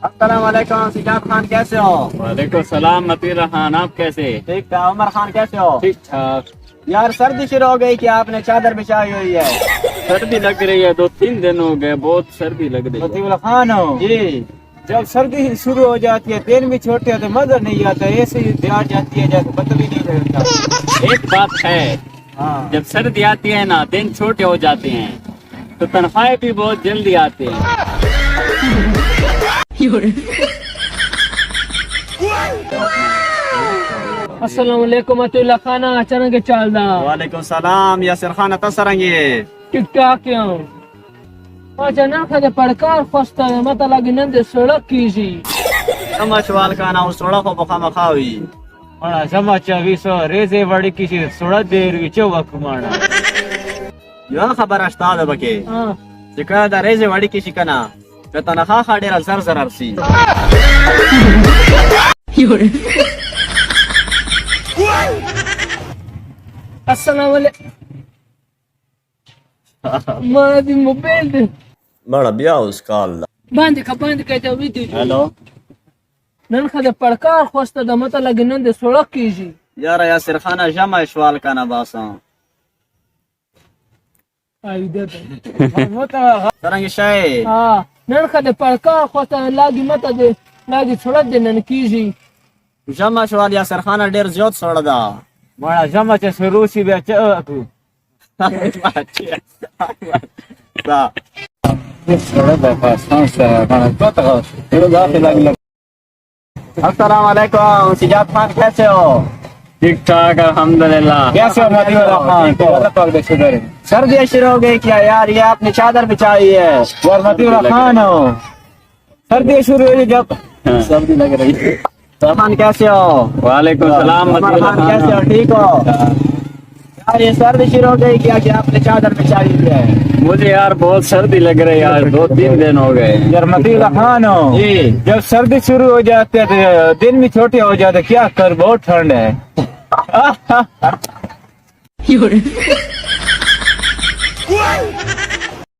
अस्सलाम वालेकुम सिजाद खान, कैसे हो? वालेकुम सलाम मतीरा खान, आप कैसे? ठीक था। उमर खान कैसे हो? ठीक ठाक। यार सर्दी शुरू हो गई, क्या आपने चादर बिछाई हुई है? सर्दी लग रही है, 2-3 दिन हो गए, बहुत सर्दी लग रही है। लतीफुल्लाह खान हो जी। जब सर्दी शुरू हो जाती है दिन भी छोटे होते मजा नहीं आता, ऐसे ही प्यार जाती है जैसे पता भी नहीं लगता। एक बात है, हाँ जब सर्दी आती है ना, दिन छोटे हो जाते हैं तो तनख्वाहें भी बहुत जल्दी आती हैं। अस्सलाम वालेकुम अतुल्ला खाना चरंगे चालदा वालेकुम सलाम यासिर खान तसरंगे ठीक ठाक क्यों अच्छा ना खदे पड़कार फस्ता मत लगी नंदे सड़क कीजी समझवाल का ना सोड़ा को बखा मखावी माना समाचा विसो रेजे वड़ी किसी सोड़ा देर विचो वकुमाना यो खबर अस्ताद बके हां जिका दा रेजे वाड़ी की शिकना तो तनखा खाडेरा जर जर अरसी अस्सलाम वालेकुम मादी मोबाइल दे बड़ा बिया उसका अल्लाह बंद के तो वीडियो हेलो नन खदे पड़कार फस्ता द मत लगी नंदे सड़क कीजी यार यासिर खान जमा इशवाल का ना बासा आई दे तरंगे शाय हां नन खदे पड़कार फस्ता लगी मत दे लगी सड़क दे नन कीजी जमा इशवाल यासिर खान डेर जोत सोड़ा दा माना समाचा सुरूसी बे चकू दा अस्सलाम वालेकुम सिजाद खान, कैसे हो? ठीक ठाक अल्हम्दुलिल्लाह। कैसे हो लतीफुल्लाह खान? तो अल्लाह पाक दे शुक्र है। सर्दी शुरू हो गई क्या यार? ये आपने चादर बिछाई है। और लतीफुल्लाह खान हो सर्दी शुरू हुई जब सर्दी लग रही है। रहमान कैसे हो? वालेकुम सलाम उमर मतीरा खान कैसे हो? खान। ठीक हो यार? ये सर्दी शुरू हो गई क्या कि आपने चादर बिछाई हुई है? मुझे यार बहुत सर्दी लग रही है यार, 2-3 दिन हो गए। यार लतीफुल्लाह खान हो जी। जब सर्दी शुरू हो जाती है तो दिन भी छोटे हो जाते, क्या कर बहुत ठंड है।